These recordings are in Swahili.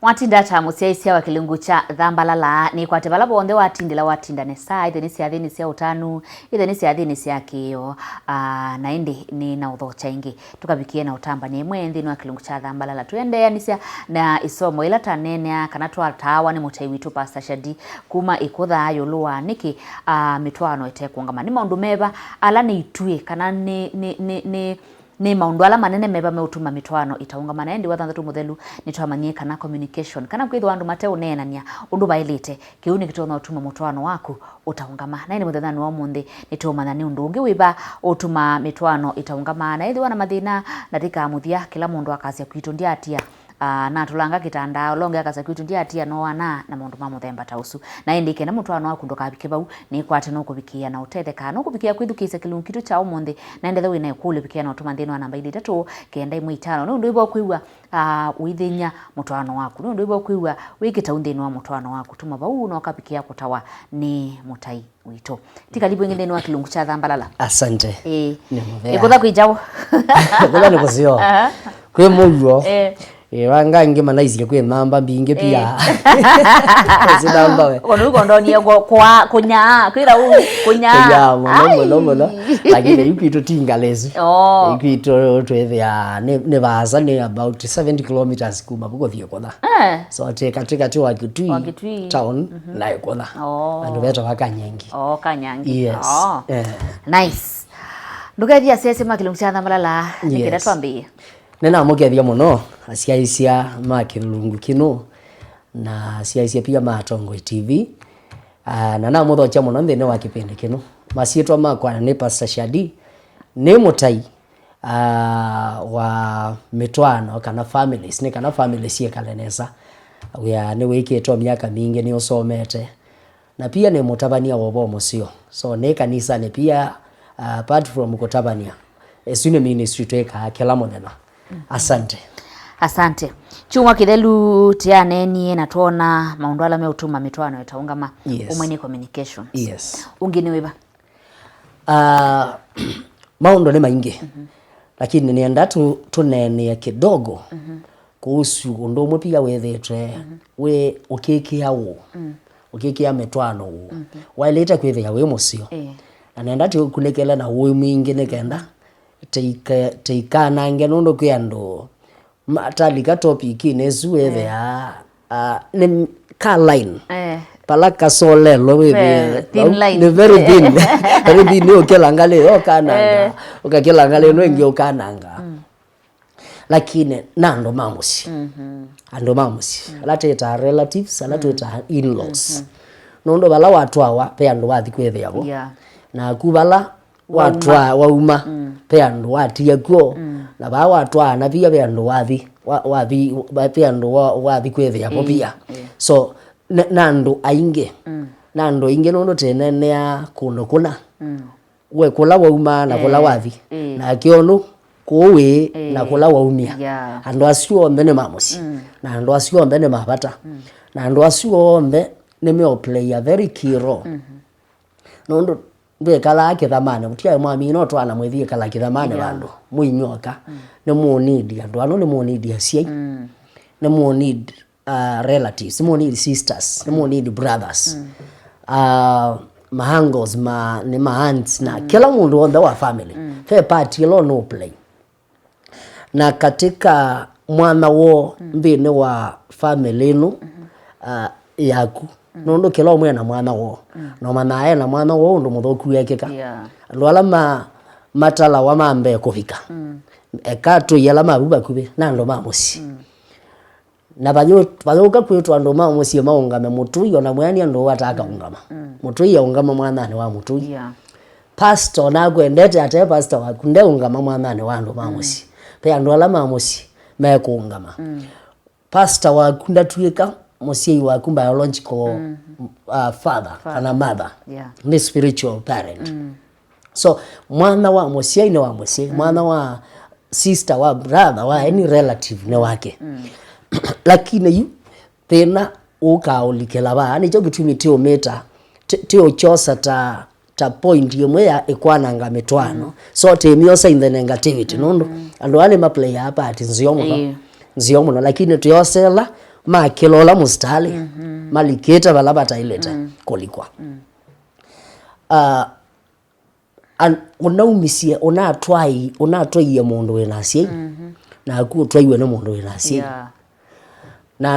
Mwatinda tamu sia wa kilungu cha dhambalala ni kwa tebala bonde watindila watinda nesa itheni sia thini sia utanu itheni sia thini sia kiyo na indi ni na udhocha ingi tukabikie na utamba ni mwendi ni wa kilungu cha dhambalala tuende ya nisia na isomo ila tanene kana tuatawa ni mutai witu Pastor Shadi kuma ikutha yoluwa niki mitwano ite kuangama ni maundu meba ala ni itue kana ni maundu ala manene meba meutuma mitwano itaunga endi wathanthatu muthelu nitwamanyie kana communication kana kwithu andu mate unenania undu bailite kiuni kitona utuma mitwano waku utaungama na ni muthethani wa mundi nitumana ni undu ungi wiba utuma mitwano itaungama na ithi wana mathina na tika muthia kila mundu akasia kwitundia atia na tulanga kitanda longe akaza kwitu ndia atia no wana na mundu mamuthemba tausu na indike na mutwano waku ndoka bike bau ni kwate no kubikia na utetheka no kubikia kwithukisa kilungu kitu cha umundi na ndethe wina kule bikia na utuma thino namba 3 kenda 5 no ndu ibo kuigwa withinya mutwano waku no ndu ibo kuigwa wikita unthini wa mutwano waku tuma bau no kabikia kutawa ni mutai wito tika libo ngende wa kilungu cha dhambalala asante ikutha kwijao ikutha ni kusio kwe mugo wanga nge manaizike kwe namba mbinge pia zinamba we onuko ndonie kwa kunya kwira kunya ya mono lakini yuko tingalezi yuko twethia ne baza ne about 70 kilometers kuma buko thio kotha so katika tu Wakitui town na kotha andu beto wakanyangi kanyangi yes nice ndugathia sesema kilungu cha dhambalala nikira twambie nena mugethia muno asiaisia makilungu kino na asiaisia pia matongo TV na muthocha muno nthene wa kipindi kino masietwa makwa ni Pastor Shadi ni mutai wa mitwano kana families ni kana families ye kalenesa ya ni wiketwa miaka mingi ni usomete na pia ni mutabania wobo musio so ne kanisa ni pia apart from kutabania esune ministry tweka kila monena. Asante. Chuma kidelu tianeni na tuona maundu ala meutuma mitwano itaungama umweni communication. Yes. Ungini weba? Maundu ni maingi. Lakini nienda tunene kidogo kuhusu undu umwe pia wethetwe we ukikia wo. Ukikia mitwano wo. Waileta kwethia we musio. Na nenda kulekela na wo mwingi nekenda teika nange nondo kuyando matalika topic inezuwe ya ne car line palaka solelo wewe the very thin okelangale okananga okakelangale wengi okananga lakini nando mamusi ando mamusi alateta relatives alateta in-laws nondo bala watu awa pe ando wathi kwethiago na kubala watu wauma pe andu watia kwo na ba watu na pia pe andu wathi pe andu wathi kwethia po pia so nandu ainge nandu inge no tenene ya kuno kuna we kula wauma na kula wathi na kionu kuwe na kula waumia andu asio mbene mamusi na andu asio mbene mabata na andu asio mbe ne me play a very key role nondo be kala kithamane mutia mwami no twana mwithie kala kithamane bandu muinyoka ne mu need andu ano ne mu need asia ne mu need relatives mu need sisters ne mu need brothers mahangos ne aunts na kila mundu on the family fe party lo no play na katika mwana wo mbine wa family no yaku nondo kila omwe na mwana wo no manae na mwana wo ndo muthoku yekeka ndo alama matala wa mambe kufika ekato yala mabuba kube na ndo mamusi na bayoka kwetu ando mamusi maungame mutuyo na mwani ndo wataka ungama mutuyo ungama mwana ne wa mutuyo pastor na gwendete ate pastor wakunde ungama mwana ne wa ndo mamusi pe ando alama mamusi meko ungama pastor wakunda tuika musi wa biological father and mother the spiritual parent so mwana wa musi ine wa musi mwana wa sister wa brother wa any relative ne wake lakini yu tena ukaulikela ba ni cyo gitumi tio meta tio chosa ta point yemwe ya ekwananga mitwano so temiosa in the negativity nondo ando ale ma play hapa ati nziomo lakini tuyosela makilola mustali maliketa balabata ileta kolikwa unaumisia unatwaie mundu winasi na ku twaiwe na mundu winasi na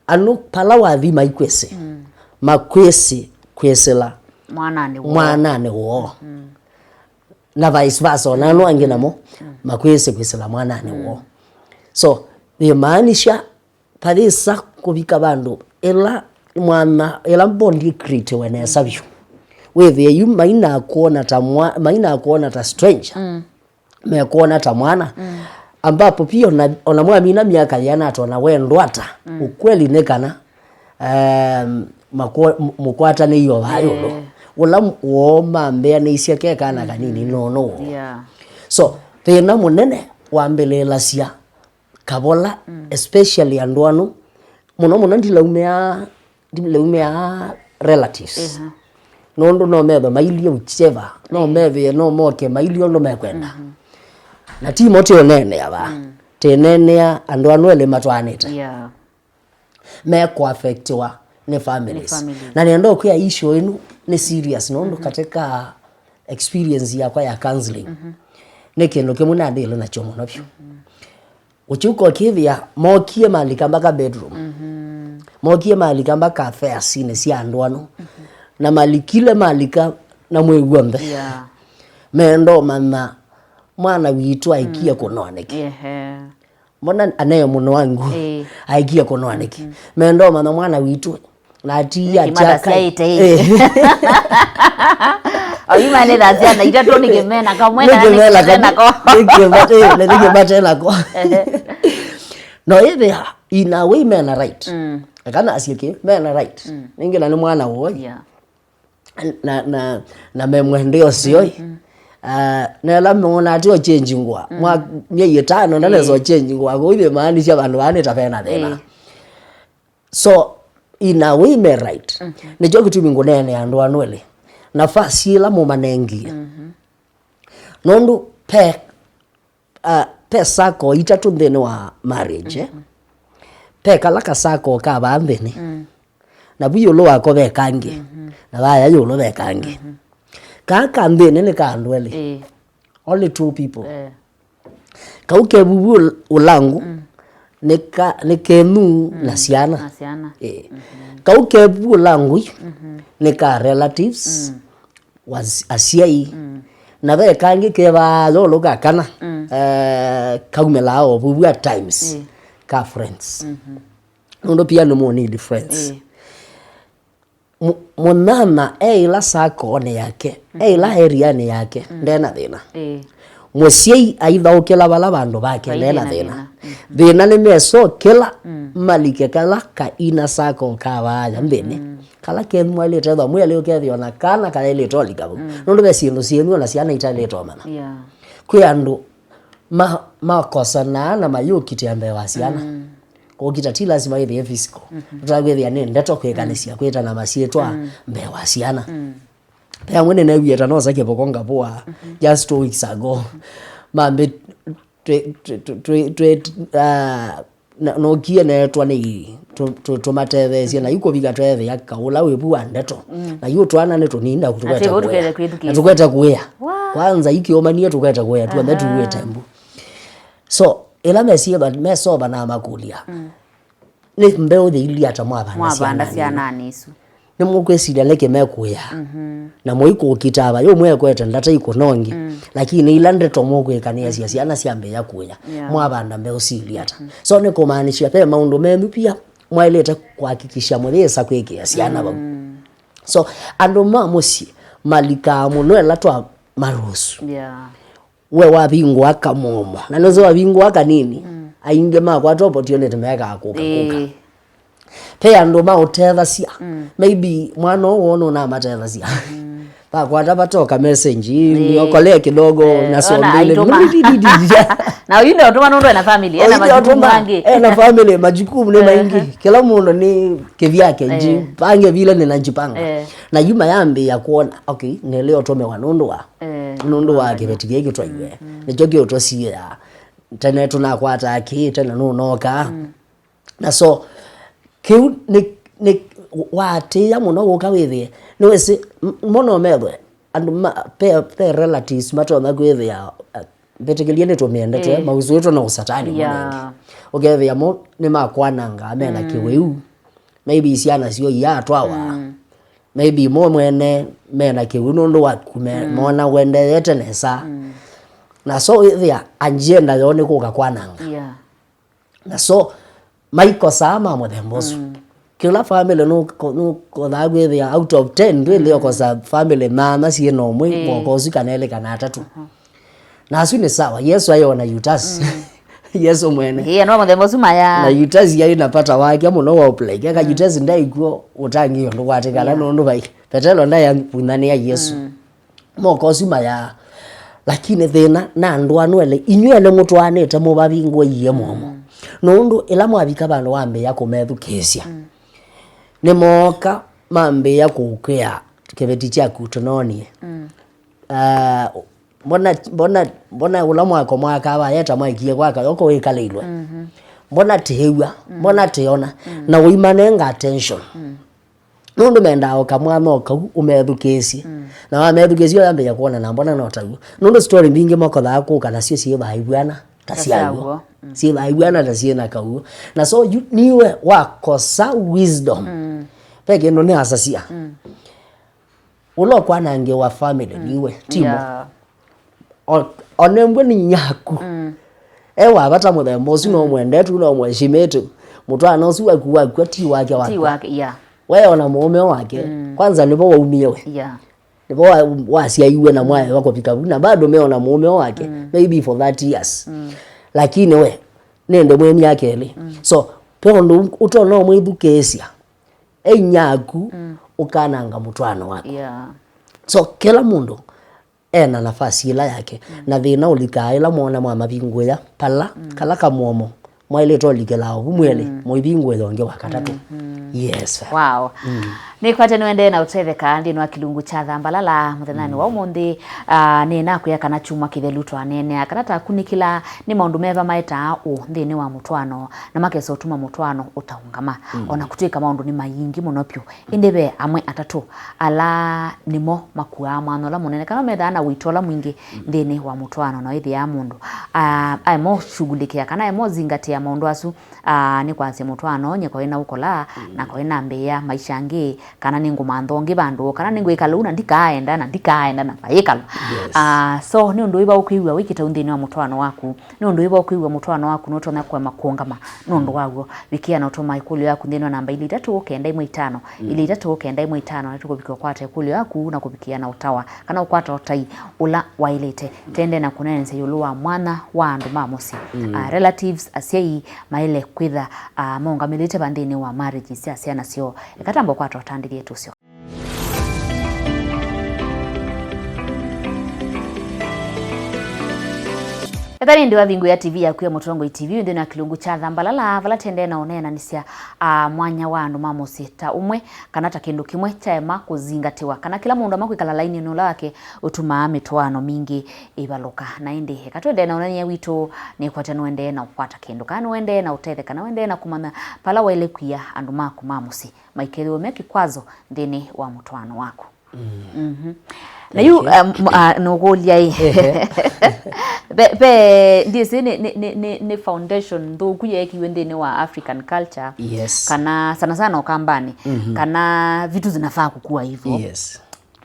anu pala wathi maikwese makwese kwesela mwanane wo na vice versa na no angina mo makwese kwesela mwanane wo so bimaanisha parisa kubika bandu ela mwana ela bondi create wena sabyo wewe yu maina kuona ta stranger me kuona ta mwana ambapo pia onamwamina miaka yana tona wendwata ukweli nekana mukwata ne yo bayolo ula woma mbea ne isiake kana kanini no so tena munene wambelela sia kabola especially andwanu muno ndilaumea relatives nondo no mebe maili ucheva no mebe no moke maili no mekwenda na Timothy onene yaba tenene andwanu ele matwanete me ko affectwa ne families na niendo kwa issue inu ni serious nondo katika experience yakwa ya counseling nekendo kemuna ndilo na chomo nabyo uchuko kivya mokie malika mbaka bedroom mokie malika mbaka affairs ine si andwanu na malikile malika na mwegwambe mendo mama mwana witu aikia kononeke mbona anaye muno wangu aikia kononeke mendo mama mwana witu na atia chaka oyimane lazia na itato nigemena kamwena nigemena ko nigemena ko no hivi in a way men are right kana asieke men are right ningena ni mwana wo na memwendeo sioi na la mona atio change ngwa mwa miye tano na lezo change ngwa go ibe maanisha bantu bane tapena thena so in a way men right ne joki tumingo nene andu anwele nafasi la mu manengi nondu pesa ko itatu ndene wa marriage kala kasako ka bambene na buyo lo wako bekange na baya yo lo bekange kaka ndene ne kandwele only two people kauke bubu ulangu nekenu na siana kauke bubu ulangu neka relatives was asiai na bekange ke ba lo kana kaumelao bubu at times ka friends ndo pia no mo need friends monama ila sako ne yake ila area ne yake ndena thina musiei aitha ukela bala bandu bake ndena thina ni meso kila malike kala ka ina sako ka baya mbene kala ke mwale tetho mwale ukethio na kana kala ile tolika ndo besindu sienu na siana itale tomana kyandu makosa na mayukiti ambe wasiana ko kitati lazima ibe physical tutagwethia ne ndeto kwekanisia kweta na masietwa mbe wasiana pia mwene na wieta no sake bokonga poa just 2 weeks ago mambe no kie na etwa ni tomatethesia na yuko biga twethe yakaula webu ndeto na yu twana ne tuninda kutukweta kuya kwanza ikiomania tukweta kuya tuambe tuwe tembu so ela meso bana makulia ni mbeo de ili atamwabana siana nisu ni mukwesiria leke mekuya na moiko kitaba yo mwekweta ndata iko nongi lakini ila ndeto mokwekania siana siambe yakuya mwabanda mbeo siliata so ne komaanisha pe maundu memu pia mwaileta kuhakikisha mweleza kweke siana babu so ando mamusi malika munwela twa marusu we wabingwa akamomo na nozo wabingwa kanini ainge makwa topo tione temeka akuka pe ando ma oteva sia maybe mwana wono na mateva sia pa kwata patoka message ni okole kidogo na sondele na yule otoma ndo na family na majukumu yangi na family majukumu ne maingi kila mundo ni kivyake nji pange vile ninajipanga na yuma yambe ya kuona okay ne leo tome wanondwa nundu wa kibetigie kitwaiwe ne jogi otosia tena tunakwata aki tena nunoka na so kiu ni wati ya muno woka withie ni wese mono methwe and pe relatives mato na gwithie betegelie ni tumiendete mauzu yetu na usatani mwana ogethia mo ni makwananga amena kiweu maybe isiana sio ya twawa maybe mo mwene mena kiweu ndo wakume mona wendete nesa na so ithia agenda yone kuka kwananga na so maiko sama muthembosu kila family no thagwe thia out of 10 really okosa family mama sie no mwe mokozi kanele kana 3 na asu ni sawa Yesu ayona Yudas Yesu mwene no muthembosu maya na Yudas yai napata wake muno wa play aka Yudas ndai guo utangi ndo kwatikala no ndo bai petelo ndai punani ya Yesu mokozi maya lakini thina na ndo anwele inywele mutwanete mubabingwa iye momo nundu ila mwabika bandu wambe yakumethukesia ni moka mambe yakukea kebeti chaku tunonie mbona ula mwako mwaka aba yeta mwakie kwaka yoko wikaleilwe mbona tewa mbona teona na uimanenga attention nundu menda okamwa oka umethukesia na wamethukesia yambe yakuona na mbona notagu nundu story mbingi moko thako kana cio cie baibwana tasiago si baibwana tasiena kau na so niwe wakosa wisdom peke ndo ni asasia ulo kwanange wa family niwe timo onembwe ni nyaku ewa bata muthembosu no mwendetu no mweshimetu mutwana usiwa kuwa kwati wake wewe ona mume wake kwanza nipo waumiewe nipo wasiaiwe na mwae wako pika na bado meona mume wake maybe for 30 years lakini we nende mwemi yake ile so peondo utona mwithukesia enyaku ukananga mutwana wake so kila mundu ena nafasi ila yake na thina ulika ila muona mwa mabingu ya pala kala kamomo mwaile tolikela umwele mwibingu yonge wakatatu yes wow ni kwate nwende na utetheka ndi no kilungu cha thambalala muthenani wa umundi ni na kuya kana chuma kithelutwa anene akanata kunikila ni maundu meva maeta thini wa mutwano na makeso tuma mutwano utaungama ona kutika maundu ni mayingi munopyo indebe amwe atatu ala nimo makua mwana la munene kana methana witola mwingi thini wa mutwano na ithi ya mundu aimo shughulikia kana aimo zingatia maundu asu ni kwanze mutwano nyeko ina ukola na ko ina mbeya maisha ngi kana ningu mandongi bandu kana ningu ikaluna ndikaenda na bayikala so ni undu iba ukwiwa wikita undini wa mutwano waku ni undu iba ukwiwa mutwano waku notona kwa makongama ni undu wago wikia na utoma ikulu yaku ndino namba ili 3 kenda 5 ili 3 kenda 5 na tukubikwa kwata ikulu yaku na kubikia na utawa kana ukwata utai ula wailete tende na kunense yuluwa mwana wa andu mamosi relatives asiai maile kwitha monga milite bandini wa marriage sia siana sio ikatambo kwata utandilie tusio Ethani ndi wathingu ya TV ya kuya Mutongo TV ndi na kilungu cha thambalala vala tende na onena nisia mwanya wa andu mamosi ta umwe kana ta kindu kimwe chaema kuzingatiwa kana kila mundu amakwikala laini no lake utuma mitwano mingi ibaluka na indi katwende na onania wito ni kwata nwende na ukwata kindu kana wende na uthethe kana wende na kumana pala wele kuya andu maku mamosi maikelo meki kwazo ndini wa mutwano wako na yu nogolia be ndisi ni foundation ndo kuye kiwendeni wa African culture kana sana okambani kana vitu zinafaa kukua hivyo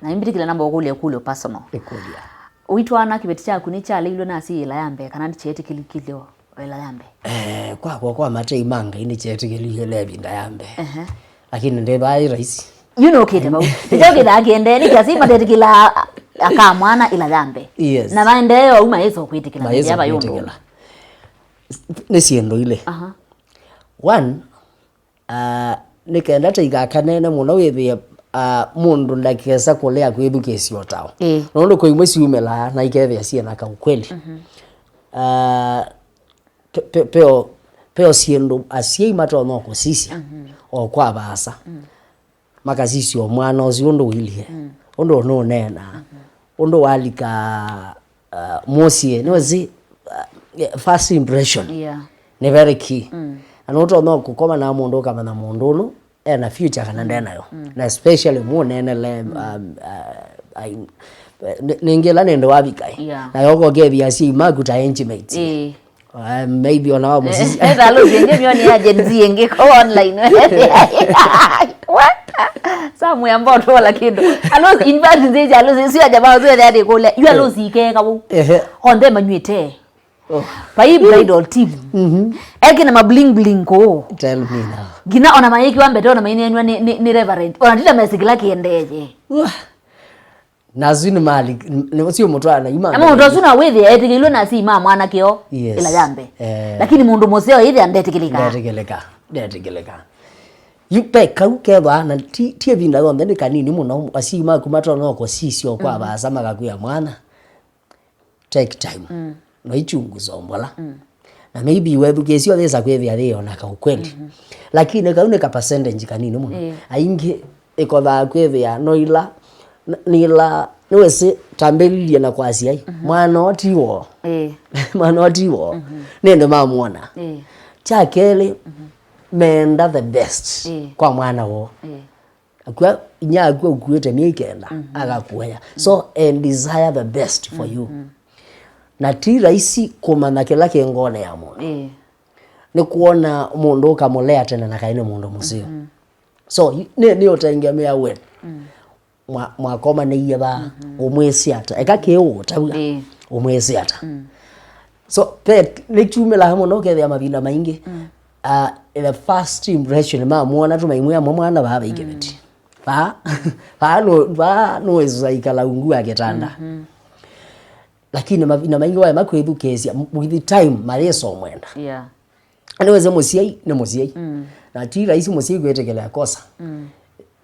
na imbiti kila namba ogolia kule personal ekulia uitwana kibeti chaku ni cha lilo na si ila yambe kana ndicheti kilikilio ila yambe kwa mate imanga ini cheti kilio lebinda yambe lakini ndeba rahisi you know kete ba ndio kida agende ni kasi mate kila akamwana ila yambe na maendeleo uma hizo kwitikila yaba yondo nesiendo ile one nikaenda tiga kanene muno withie mundu ndakesa kulea kwithukesio tao nondo ko imwe ciumela na ikethia ciena ka ukweli peo siendo asiei matono ko sisi o kwa basa makasisi o mwana ocio ndo wilie ondo no nena ondo walika mosie no zi first impression ne very key anoto no kukoma na mundu kama na mundu no na future kana ndenayo na especially mu nenele ningela nendo wabikai na yoko gevia si maguta intimate maybe on our musisi alo zenge mioni agency yenge ko online what samu ya mboto wala kido alo invite nzeje alo zisi ya jamaa zo ya kule yu alo zike kabu onde manywete pai bridal team eke na mabling bling ko tell me now gina ona mayiki wambe ona mayini enwa ni reverend ona tita mesigila kiendeje nazini mali sio mutwana yuma ama ndo suna wethi etikilwe na si mama mwana kio ila jambe lakini mundu moseo hithi andetikilika yupe kaukeba na tie vinda yonde ni kanini muno asima kumatwa no ko sisio kwa basama gakuya mwana take time no ichunguzo mbola na maybe wewe gesio thesa kwethia thio na ka ukweli lakini kaune ka percentage kanini muno aingi ikoba kwethia no ila nila niwese tambelilie na kwasi ai mwana otiwo mwana otiwo nende mamuona chakele menda the best kwa mwana wo akwa nyagwa ukuete mikenda agakuya so and desire the best for you na ti raisi kumana kila kengone ya mundu ni kuona mundu kamulea tena na kaine mundu musio so ni otengemea wewe mwakoma ni yaba umwesi ata ekakeo tabuga umwesi ata so pet nichumela hamo no kethia mabinda maingi the first impression muona tu maimwe mwana baba igebeti no ezaikala ungu aketanda lakini mabinda maingi wa makwethukesia with the time mareso mwenda aneweze musiai ne musiai na ti raisi musiai kwetekela kosa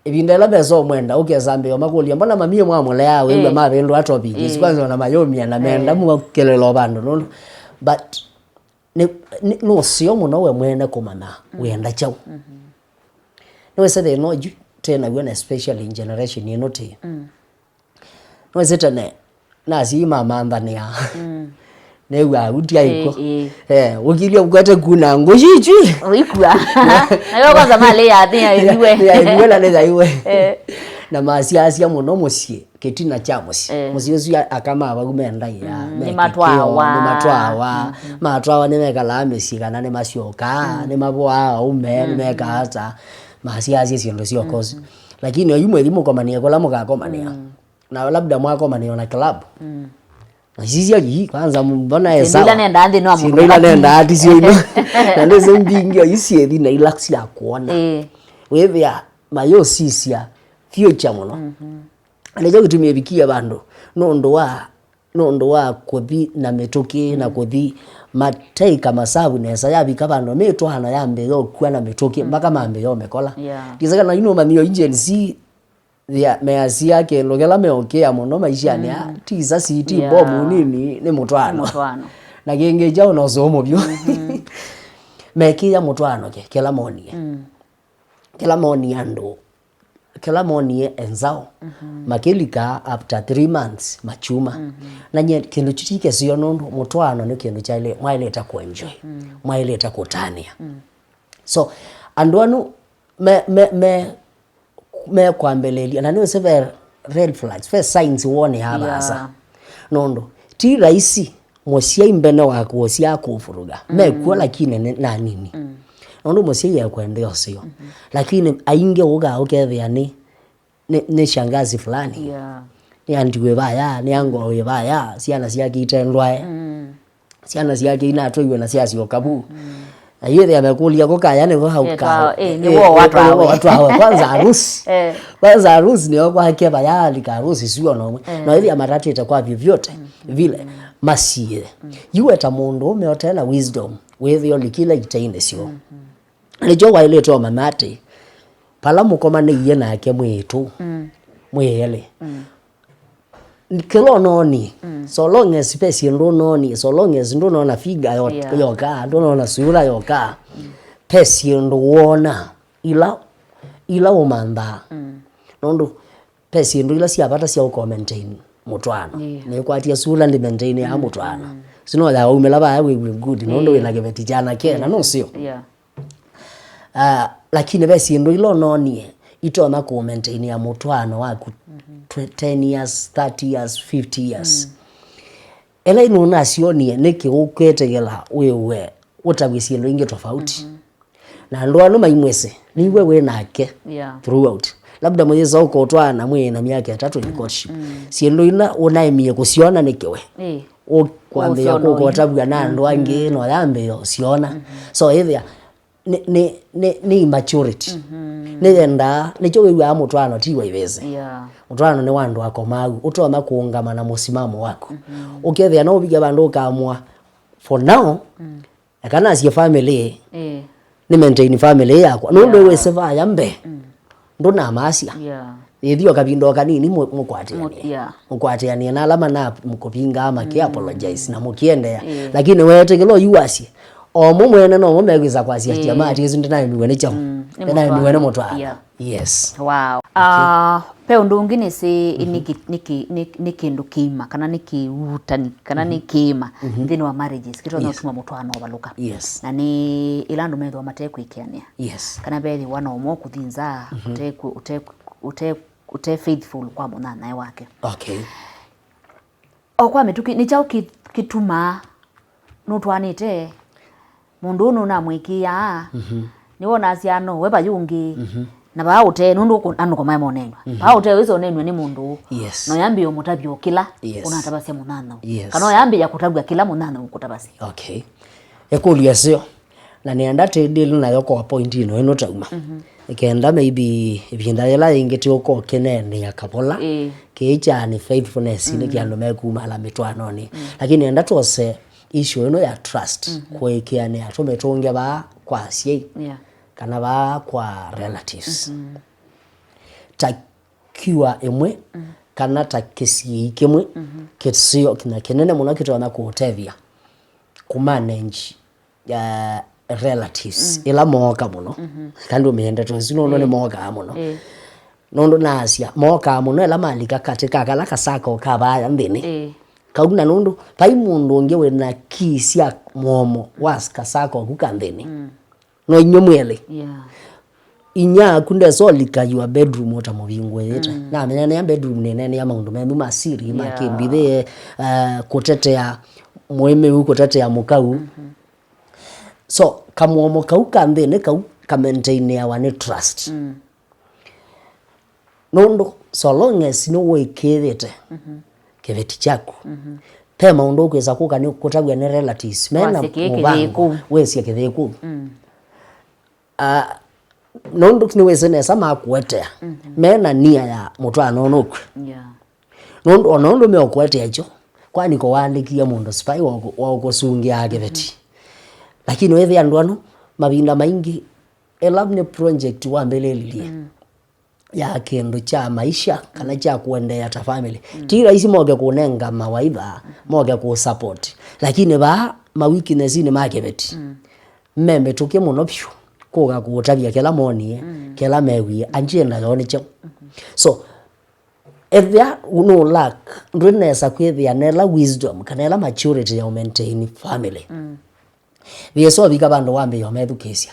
ibindela bezo mwenda ukezambe omakulia mbona mamie mwamole yawe ule mabendo atopiki kwanza na mayomi na menda mu kelelo bando no but no sio muno we mwene kumana wenda chau no se no tena we especially in generation you know te no se tena na si mama ndani ya newa utia iko ukilia ukate kuna ngojichi uikua nayo kwanza male ya thia iwe la neza iwe na masiasia muno musie ketina cha musie musie akama abagumenda ya ni matwawa matwawa ne mekala mesika na ne masioka ne mabwa ume ne mekata masiasia sindo sio kozi lakini oyumwe elimu kwa mania kola mugakomania na labda mwako mania na club na sisi aji kwanza mbona esa sindila nenda andi no amu sindila nenda ati sio ino na ndezo mbingi isiedi na ilaksi ya kuona wewe ya mayo sisia future muno alejo kutumia bikia bando nondo wa kothi na metoke na kothi matai kama sabu nesa yabika bando meto hana yambe yo kwa na metoke mpaka mambe yo mekola kisaka na ino mamio agency ya measi yake logela meokea muno maisha ni tiza city bomu nini ni mutwano na genge jao no zomo byo mekia mutwano ke kila moni ando kila moni enzao makelika after 3 months machuma na nye kindu chitike sio nondo mutwano ni kindu cha ile mwaileta ku enjoy mwaileta kutania so andwanu me kwambelelia na niwe seve red flags first signs uone haba asa nondo ti raisi mosia imbene wako osia kufuruga me kwa lakini na nini nondo mosia ya kwendeo sio lakini ainge uga ukethia ni shangazi fulani ni andiwe baya ni ango we baya siana siaki itendwae siana siaki inatwe na siasi okabu ayethe amekulia kokaya ni hauka ni watu hawa kwanza harusi ni kwa hakeba ya lika harusi sio no na hivi amatatu itakuwa vivyote vile masie yueta mundu umeotena wisdom with your likila itaine sio alijo wa ile to mamate pala mukoma ni yena yake mwetu mwele kilo noni so long as space ndo noni so long as ndo naona figa yoka ndo naona sura yoka pesi ndo wona ila umanda ndo pesi ndo ila siapata sia ukomaintain mutwano ni kwatia sura ndi maintain ya mutwano sino ya umela ba we good ndo ina gebeti jana kena no sio lakini besi ndo ilo nonie itona ku maintain ya mutwano waku 10 years 30 years 50 years ela ino nasionie niki uketegela wewe utawisie ndo inge tofauti na ndo anu maimwese ni wewe nake throughout labda mwenyezi uko twana mwe na miaka 3 ni courtship siendo ina unaimie kusiona nikiwe kwambia kuko tabwa na ndo ange no yambe yo siona so hivi ni maturity nenda nicho wewe amutwano tiwa iveze mutwano ni wandu akomagu utoma kuungama na musimamo wako ukethia no biga bandu kamwa for now akana si family ni maintain family yako no ndo wewe seva yambe ndo na masia ithio kabindo kanini mukwatiania na alama na mukupinga ama ki apologize na mukiendea lakini wewe tegelo yuasi o mumwene no mumegwiza kwasia jamaa tizo ndina miwene chamo ndina miwene mutwa yes wow pe undungine si niki ndukima kana niki utani kana nikima thini wa marriages kito no tuma mutwano baluka na ni ilandu metho mateku ikiania kana bethi wana omo kuthinza ute faithful kwa mwana nae wake kwa metuki ni chao kituma nutwanite mundu nu na mwikia ni wona asiano weba yungi na baute nundu anuko mai monenwa baute wizo nenwe ni mundu no yambi omutabyo kila unatabase munana kana yambi ya kutabwa kila munana ukutabase ekulia sio na nienda deal na yoko wa point ino tauma ikenda maybe ibinda yela ingeti uko kenene yakabola kicha ni faithfulness ni kiando mekuma ala mitwano ni lakini enda tose issue ino ya trust kwekiane atometonge ba kwasie kana ba kwa relatives takiwa emwe kana takisi ikemwe kitsio kina kenene muno kitona kuotevia kumanage ya relatives ila moka muno kandi umeenda tozino no ne moka muno nondo nasia moka muno ela malika katika kala kasako kabaya ndini kauna nondo pai mundu ngewe na kisia momo was kasako kukandeni no nyomwele inya kunde solika your bedroom ota mubingwe yeta na menya ya bedroom nene ya maundu memu masiri makembithe kutetea mweme huko tetea mukau so kamuomo kau kandene kau ka maintain ya one trust nondo so long as no way kethete keveti chako pe maundu kweza kuka ni kutagwa ne relatives mena mubango wesi ketheku nondo kiniweze nesa makwetea mena nia ya mutwana onoku nondo me okwetea echo kwani ko wandikia mundu spy wa kusungia keveti lakini wewe andwano mabinda maingi elabne project wa mbelelilie ya kendo cha maisha kana cha kuendea ta family tira isi moge kunenga mawaidha moge ku support lakini ba ma weakness ni makebeti membe tuke muno pyu koga kutabia kila moni kila mewi anjenda yone cho so if there no lack ndinesa kwethia nela wisdom kana la maturity ya maintain family Vieso vika bandu wambe yo medukesia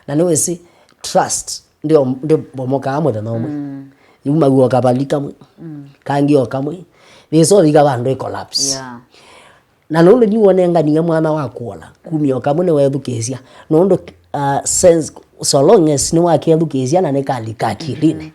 na niwe si trust ndio bomoka amwe da nomwe yuma guo kabalika mwe kangi okamwe vieso vika bandu collapse na nolo ni wonenga ni mwana wakuola kumyo kamwe ne wedukesia nondo sense so long as ni wake edukesia na ne kalika kiline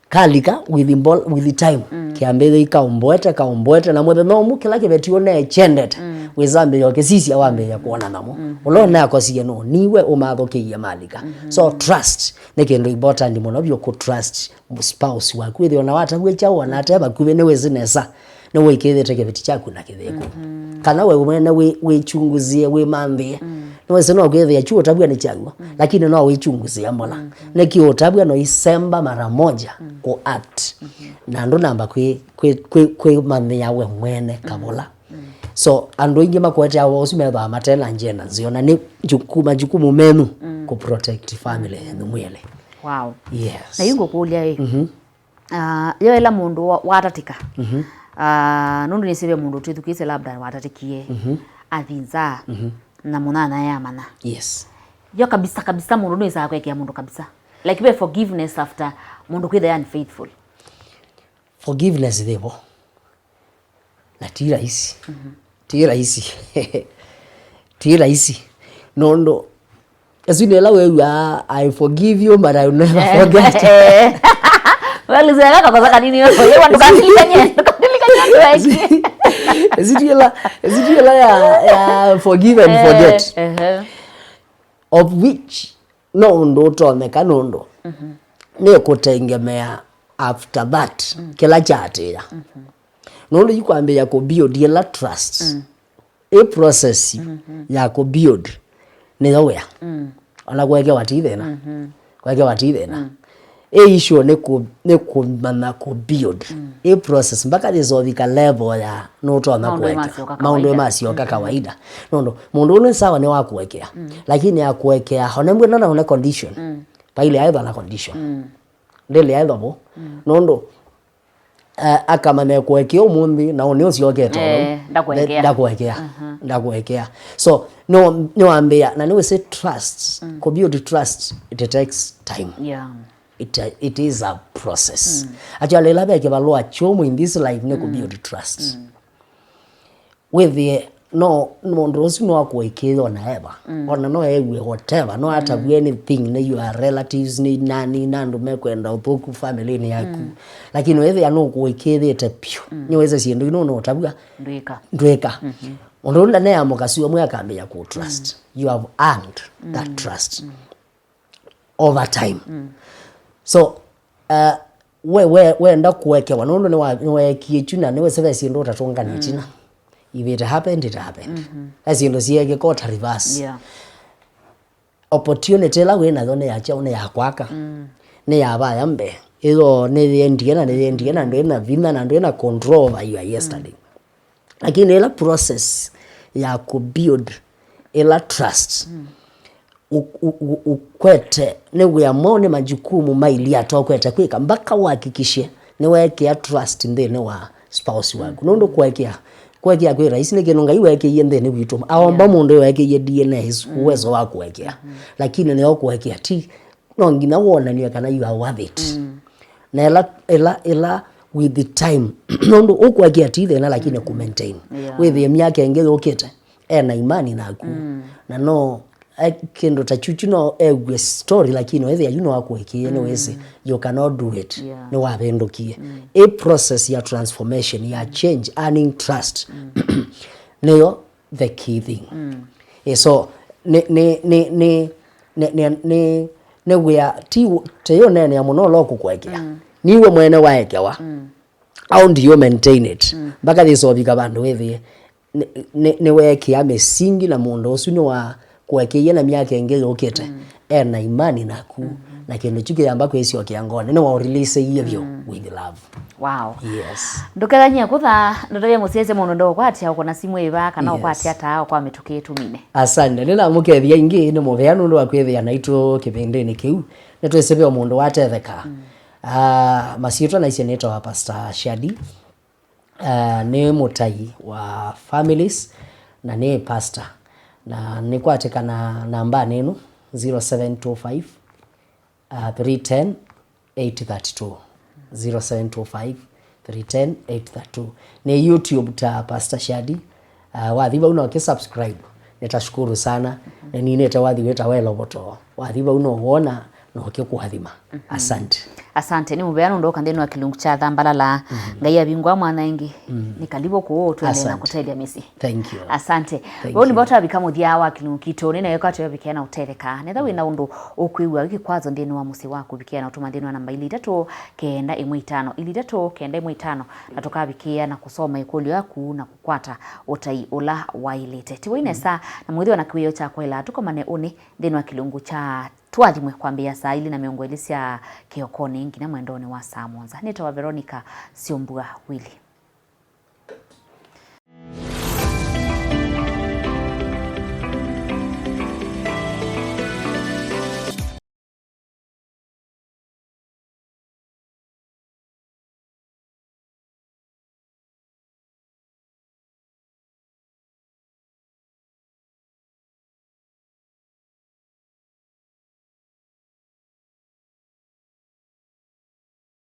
kalika with the time kiambele ikaombwete na mwede no kila kibetio ne chendete wezambe yoke sisi awambe ya kuona namo ulona yako siye no niwe umathoke ya malika so trust nekendo important muno byo ku trust spouse wako ile ona wata gwecha ona ateba kubene wezinesa ne wekethete kibeti chako na kitheko kana wewe mwene we chunguzie we mambe no seno kwethia chuo tabwa ni chagwa lakini no we chunguzie mbola nekio tabwa no isemba mara moja ko act na ndo namba kwe mambe yawe mwene kabola so ando inge makwete awo usimetha amatena njena nziona ni jukumu menu ku protect family mwele wow yes na yungo kulia yo ela mundu watatika nundu nisibe mundu twithukise labda watatikie athinza na munana ya mana yes yo kabisa mundu no isa kwekea mundu kabisa like be forgiveness after mundu kwitha unfaithful. Forgiveness thivo na ti rahisi ti rahisi ti rahisi nondo asinela wewe I forgive you but I will never forget. Well zela kakosa kanini wewe wandu kandilikanye Ezitiela ya forgive and forget. Of which nondo tomeka nondo ne kutengemea after that kila chatira nondo yikwambia ko build la trust a process ya ko build ne yoya ona kweke watithena kweke watithena issue ne ku mana ko build a process mpaka disovika level ya noto na kuweka maundu masioka kawaida nondo mundu ni sawa ni wakuwekea lakini akuwekea honemwe na una condition paile aidha na condition ndele aidha bo nondo akamane kuwekea umundi na unio sioketo ndakuwekea so no ambia na niwe say trust ko build trust it takes time. It is a process. Actually, labe ke balwa chomo in this life ne ko build trust. With the no ndrosi no akwekeo na eba. Ona no ewe whatever no hata anything ne you are relatives ni nani nando mekwenda upoku family ni yaku. Lakini wewe ya no kwekeo etapio. Ni weze siendo no tabuga ndweka. Ondonda ne amokasiwa mwe akambia ku trust. You have earned that trust over time. So we nda kuwekewa nondo ni wekie chuna ni wese vesi ndo tatonga ni china. If it happened, it happened. Asi ndo siege kota reverse. Opportunity la we na dhone ya chao ne ya kwaka. Ne ya ba yambe. Izo ne ndiena ndo na vina na ndo na control over you yesterday. Lakini ila process ya ku build ila trust. Ukwete ne ya mone majukumu maili atokwete kwika mpaka uhakikishe ni weke ya trust ndene wa spouse wako nondo kwekea kwa rahisi ne kenonga iweke yende ne witu awamba mundu weke ye DNA uwezo wako wekea lakini ne okwekea ti no ngina wona ni kana you are worth it na ela with the time nondo okwekea ti thena lakini ku maintain with the miaka engeze okete na imani naku na no kendo tachuchu no egwe story lakini wewe you know akuwekie no wese you cannot do it no wabendokie a process ya transformation ya change earning trust leo the key thing so ne we are tiyo nene ya monolo kukwekea niwe mwene waekewa au ndiyo maintain it mpaka thisobika bandu wewe ne weke amesingi na mundo usino wa kuwekea na miaka engeze okete na imani naku na kendo chuke ambako esi okiangone no wa release hivyo with love. Wow. Yes. Ndukethania kutha ndotoye musieze muno ndo kwati uko na simu iba kana ukwati hata kwa mituke tumine. Asante nina mukethia ingi ni muveano ndo akwethia naitwo kipindini kiu netwesebe mundu watetheka masito na iseneto wa Pastor Shadi ni mutai wa families na ni pastor na nikwateka na namba nenu 0725 310 832 0725 310 832 ni YouTube ta Pastor Shadi wathiba uno ke subscribe netashukuru sana na nini etawathi weta welo boto wathiba uno wona no ke kuhathima asante ni mubeano ndo kandeni wa kilungu cha Thambalala ngai abingwa mwana ingi ni kalibo ko twende na kutelia misi. Thank you. Asante woni bota bikamu dia wa kilungu kito ni nayo kato bikena utereka netha wina undu okwiwa wiki kwazo ndeni wa musi wako bikena utuma ndeni wa namba 3 kenda 15 3 kenda 15 na tokabikia na kusoma ikoli yaku na kukwata utai ula wailete tiwine sa na muthi wana kwiyo cha kwela tukomane uni ndeni wa kilungu cha twathimwe kwambia saa ili na miongo elisia kiokoni ngina mwendoni wa saa monza nitawa Veronica Siombua Willy.